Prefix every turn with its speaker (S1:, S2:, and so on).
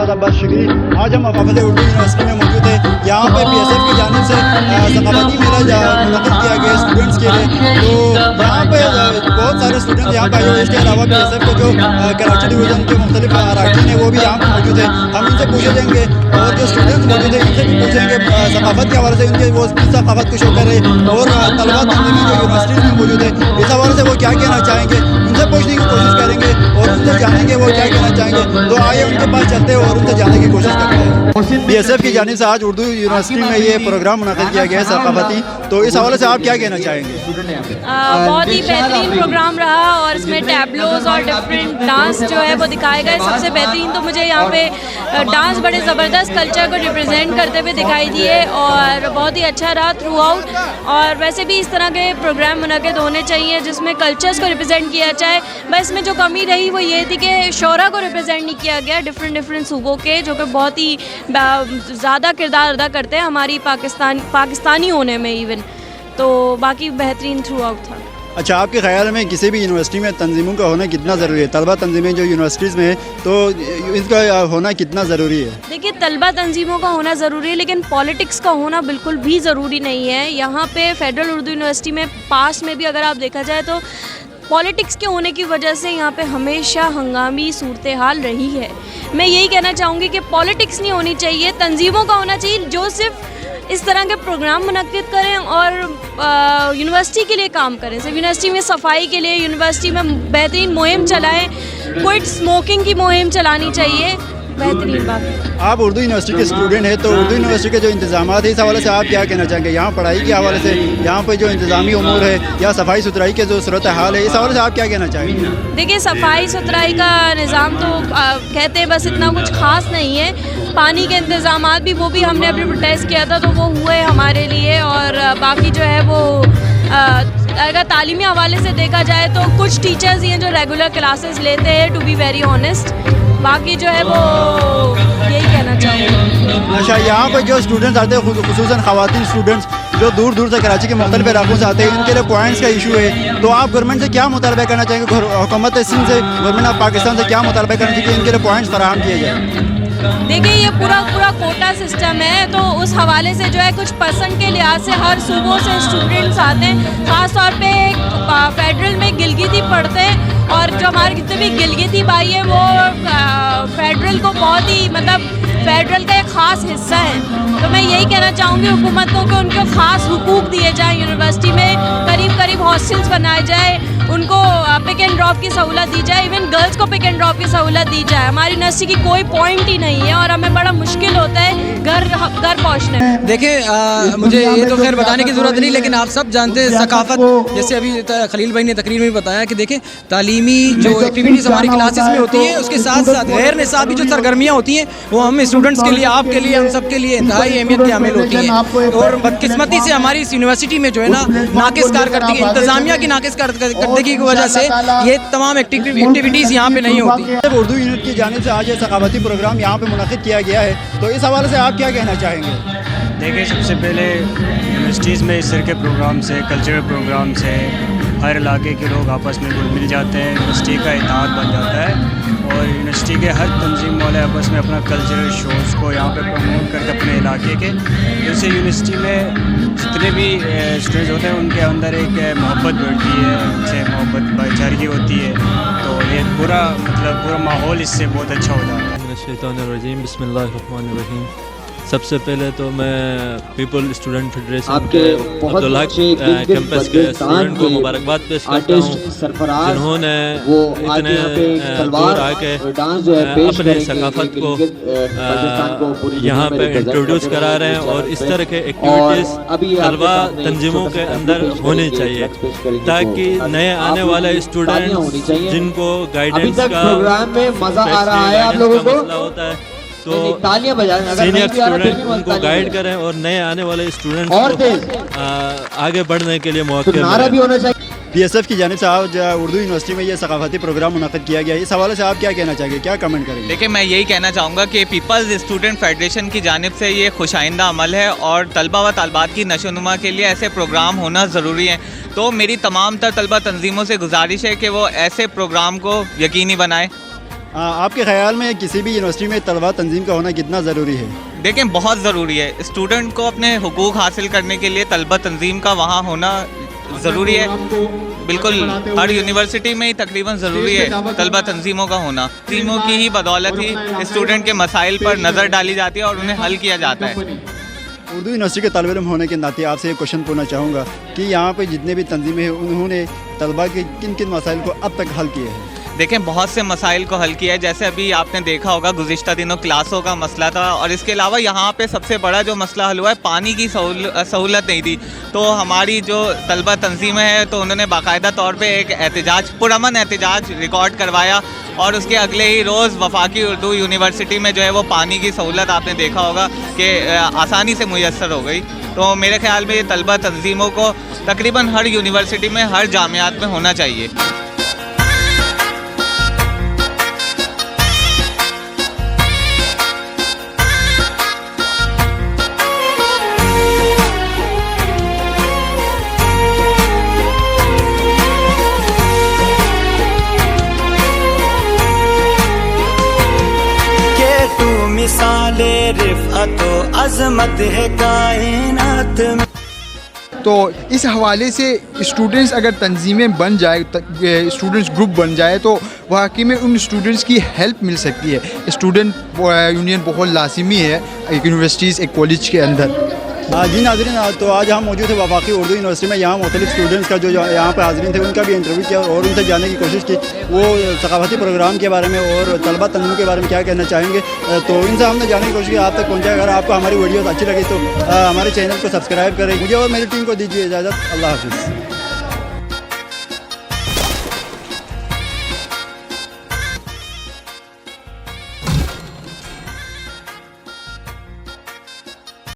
S1: बहुत अब्बास शिकरी। आज हम वफाकत उर्दू यूनिवर्सिटी में मौजूद है। यहाँ पर PSF की जानिब से सकाफती मेला मुनक़िद किया गया स्टूडेंट्स के लिए। तो यहाँ पर बहुत सारे स्टूडेंट्स यहाँ पर आए हुए। इसके अलावा PSF के जो कराची डिवीज़न के मुख्तलिफ अराकीन हैं वो भी यहाँ पर मौजूद है। हम इनसे पूछे जाएंगे और जो स्टूडेंट्स मौजूद हैं इनसे भी पूछेंगे सकाफत के हवाले से उनके वो सकाफत को शो कर रहे और तलबा तंजीमें जो यूनिवर्सिटीज़ में मौजूद है इस हवाले से वो क्या कहना चाहेंगे उनसे पूछने की कोशिश करेंगे और उनसे जानेंगे वो क्या कहना चाहेंगे। तो आइए उनके पास चलते हैं और उनसे जानने की कोशिश करते हैं। PSF की जानिब से आज उर्दू यूनिवर्सिटी में ये प्रोग्राम मुनक़िद किया गया है सकाफती, तो इस हवाले से आप क्या कहना चाहेंगे?
S2: बहुत ही बेहतरीन प्रोग्राम रहा और इसमें टैबलोज और डिफरेंट डांस जो है वो दिखाए गए। सबसे बेहतरीन तो मुझे यहाँ पे डांस बड़े ज़बरदस्त कल्चर को रिप्रेजेंट करते हुए दिखाई दिए और बहुत ही अच्छा रहा थ्रू आउट। और वैसे भी इस तरह के प्रोग्राम मुनक़िद होने चाहिए जिसमें कल्चर्स को रिप्रेजेंट किया जाए। बस में जो कमी रही वो ये थी कि शोरा को रिप्रेजेंट नहीं किया गया, डिफरेंट सूबों के, जो कि बहुत ही ज़्यादा किरदार अदा करते हैं हमारी पाकिस्तानी होने में इवन। तो बाकी बेहतरीन थ्रू आउट था।
S1: अच्छा, आपके ख़्याल में किसी भी यूनिवर्सिटी में तंजीमों का होना कितना ज़रूरी है? तलबा तंजीमें जो यूनिवर्सिटीज़ में है तो इसका होना कितना ज़रूरी है?
S2: देखिए, तलबा तंजीमों का होना ज़रूरी है लेकिन पॉलिटिक्स का होना बिल्कुल भी ज़रूरी नहीं है। यहाँ पे फेडरल उर्दू यूनिवर्सिटी में पास में भी अगर आप देखा जाए तो पॉलिटिक्स के होने की वजह से यहाँ पे हमेशा हंगामी सूरत हाल रही है। मैं यही कहना चाहूँगी कि पॉलिटिक्स नहीं होनी चाहिए, तंजीमों का होना चाहिए जो सिर्फ इस तरह के प्रोग्राम मुनक़िद करें और यूनिवर्सिटी के लिए काम करें। सिर्फ यूनिवर्सिटी में सफाई के लिए, यूनिवर्सिटी में बेहतरीन मुहिम चलाएं, क्विट स्मोकिंग की मुहिम चलानी चाहिए। बेहतरीन बात।
S1: आप उर्दू यूनिवर्सिटी के स्टूडेंट हैं तो उर्दू यूनिवर्सिटी के जो इंतजामात है इस हवाले से आप क्या कहना चाहेंगे? यहाँ पढ़ाई के हवाले से, यहाँ पर जो इंतजामी उमूर है या सफाई सुथराई के जो सूरत हाल है इस हवाले से आप क्या कहना चाहेंगे?
S2: देखिए, सफाई सुथराई का निज़ाम तो कहते हैं बस इतना कुछ ख़ास नहीं है। पानी के इंतज़ामात भी वो भी हमने अभी प्रोटेस्ट किया था तो वो हुए हमारे लिए। और बाकी जो है वो अगर तालीमी हवाले से देखा जाए तो कुछ टीचर्स ही हैं जो रेगुलर क्लासेस लेते हैं, टू बी वेरी ऑनेस्ट। बाकी जो है वो यही कहना चाहूँगी।
S1: अच्छा, यहाँ पर जो स्टूडेंट्स आते हैं खुसूसन ख़वातीन स्टूडेंट्स जो दूर दूर से कराची के मुख्तलिफ इलाकों से आते हैं, इनके लिए पॉइंट्स का इशू है, तो आप गवर्नमेंट से क्या मुतालबा करना चाहेंगे? हुकूमत सिंध से, गवर्नमेंट ऑफ पाकिस्तान से क्या मुतालबा करना चाहिए कि इनके लिए पॉइंट्स फराहम किए जाए?
S2: देखिए, ये पूरा कोटा सिस्टम है तो उस हवाले से जो है कुछ परसेंट के लिहाज से हर सूबों से स्टूडेंट्स आते हैं। ख़ास तौर पे फेडरल में गिलगिती पढ़ते हैं और जो हमारे जितने भी गिलगिती भाई हैं वो फेडरल को बहुत ही फेडरल का एक ख़ास हिस्सा है। तो मैं यही कहना चाहूँगी हुकूमत को कि उनको ख़ास हुकूक दिए जाएँ, यूनिवर्सिटी में करीब हॉस्टल्स बनाए जाए, उनको पिक एंड ड्रॉप की सहूलत दी जाए, इवन गर्ल्स को पिक एंड ड्रॉप की सहूलत दी जाए। हमारी यूनिवर्सिटी की कोई पॉइंट ही नहीं है और हमें बड़ा मुश्किल होता है घर पहुँचने में।
S3: देखिए, मुझे ये तो खैर बताने की ज़रूरत नहीं, लेकिन आप सब जानते हैं सकाफत, जैसे अभी खलील भाई ने तकरीर में बताया कि देखें तालीमी जो एक्टिविटीज़ हमारी क्लासेस में होती हैं उसके साथ साथ गैर निसाबी जो सरगर्मियाँ होती हैं वो हम स्टूडेंट्स के लिए, आपके लिए, हम सब के लिए इंतहाई अहमियत की हामिल होती हैं। और बदकिस्मती से हमारी इस यूनिवर्सिटी में जो है ना नाकिस कारकर्दगी, इंतज़ामिया की नाकिस कारकर्दगी की वजह से ये तमाम एक्टिविटीज़ यहाँ पे नहीं होती।
S1: उर्दू यूनिट की जानिब से आज ये सकाफती प्रोग्राम यहाँ पे मुनक़िद किया गया है, तो इस हवाले से आप क्या कहना चाहेंगे?
S4: देखिए, सबसे पहले यूनिवर्सिटीज़ में इस तरह के प्रोग्राम से, कल्चरल प्रोग्राम से हर इलाके के लोग आपस में घुल मिल जाते हैं, यूनिवर्सिटी का इत्तेहाद बन जाता है और यूनिवर्सिटी के हर तंजीम वाले आपस में अपना कल्चरल शोज़ को यहाँ पे प्रमोट करके अपने इलाके के, जैसे यूनिवर्सिटी में जितने भी स्टूडेंट्स होते हैं उनके अंदर एक मोहब्बत बढ़ती है, उनसे मोहब्बत भाईचारगी होती है, तो ये पूरा माहौल इससे बहुत अच्छा हो जाता है।
S5: बिस्मिल्लाहिर्रहमानिर्रहीम। सबसे पहले तो मैं पीपल स्टूडेंट फेडरेशन के अब्दुल हक कैंपस के स्टूडेंट को मुबारकबाद पेश करता हूँ जिन्होंने इतने दूर आके अपने सकाफत को यहाँ पे इंट्रोड्यूस करा रहे हैं और इस तरह के एक्टिविटीज़ तलबा तंजीमों के अंदर होनी चाहिए ताकि नए आने वाले स्टूडेंट जिनको गाइडेंस का मसला होता है तो सीनियर स्टूडेंट उनको गाइड करें और नए आने वाले स्टूडेंट्स को आगे बढ़ने के लिए मौका मिले।
S1: PSF की जानिब से आज उर्दू यूनिवर्सिटी में ये सकाफती प्रोग्राम मुनक़िद किया गया है, इस हवाले से आप क्या कहना चाहेंगे, क्या कमेंट करेंगे?
S6: देखिए, मैं यही कहना चाहूँगा कि पीपल्स स्टूडेंट फेडरेशन की जानिब से ये खुशाइंदा अमल है और तलबा व तालबात की नशोनुमा के लिए ऐसे प्रोग्राम होना ज़रूरी है। तो मेरी तमाम तर तलबा तंजीमों से गुजारिश है कि वो ऐसे प्रोग्राम को यकीनी बनाएँ
S1: آپ کے خیال میں کسی بھی یونیورسٹی میں طلبہ تنظیم کا ہونا کتنا ضروری ہے؟
S6: دیکھیں بہت ضروری ہے. اسٹوڈنٹ کو اپنے حقوق حاصل کرنے کے لیے طلبہ تنظیم کا وہاں ہونا ضروری ہے. بالکل ہر یونیورسٹی میں ہی تقریباً ضروری ہے طلبہ تنظیموں کا ہونا. تنظیموں کی ہی بدولت ہی اسٹوڈنٹ کے مسائل پر نظر ڈالی جاتی ہے اور انہیں حل کیا جاتا ہے.
S1: اردو یونیورسٹی کے طالب علم ہونے کے ناطے آپ سے ایک کوشچن پوچھنا چاہوں گا کہ یہاں پہ جتنے بھی تنظیمیں ہیں انہوں نے طلبہ کے کن کن مسائل کو اب تک حل کیے ہیں؟
S6: دیکھیں بہت سے مسائل کو حل کیا ہے. جیسے ابھی آپ نے دیکھا ہوگا گزشتہ دنوں کلاسوں کا مسئلہ تھا, اور اس کے علاوہ یہاں پہ سب سے بڑا جو مسئلہ حل ہوا ہے پانی کی سہولت نہیں تھی. تو ہماری جو طلبہ تنظیمیں ہیں تو انہوں نے باقاعدہ طور پہ ایک احتجاج, پرامن احتجاج ریکارڈ کروایا, اور اس کے اگلے ہی روز وفاقی اردو یونیورسٹی میں جو ہے وہ پانی کی سہولت آپ نے دیکھا ہوگا کہ آسانی سے میسر ہو گئی. تو میرے خیال میں یہ طلبہ تنظیموں کو تقریباً ہر یونیورسٹی میں, ہر جامعات میں ہونا چاہیے.
S7: مثال رفعت و عظمت ہے کائنات میں.
S8: تو اس حوالے سے اسٹوڈنٹس اگر تنظیمیں بن جائے, اسٹوڈنٹس گروپ بن جائے تو واقعی میں ان اسٹوڈنٹس کی ہیلپ مل سکتی ہے. اسٹوڈنٹ یونین بہت لازمی ہے ایک یونیورسٹیز, ایک کالج کے اندر.
S1: جی ناظرین, تو آج ہم موجود ہیں وفاقی اردو یونیورسٹی میں. یہاں مختلف اسٹوڈنٹس کا جو یہاں پہ حاضرین تھے ان کا بھی انٹرویو کیا اور ان سے جاننے کی کوشش کی وہ ثقافتی پروگرام کے بارے میں اور طلبہ تنظیم کے بارے میں کیا کہنا چاہیں گے. تو ان سے ہم نے جاننے کی کوشش کی آپ تک پہنچائے. اگر آپ کو ہماری ویڈیوز اچھی لگی تو ہمارے چینل کو سبسکرائب کریں. مجھے اور میری ٹیم کو دیجیے اجازت. اللہ حافظ.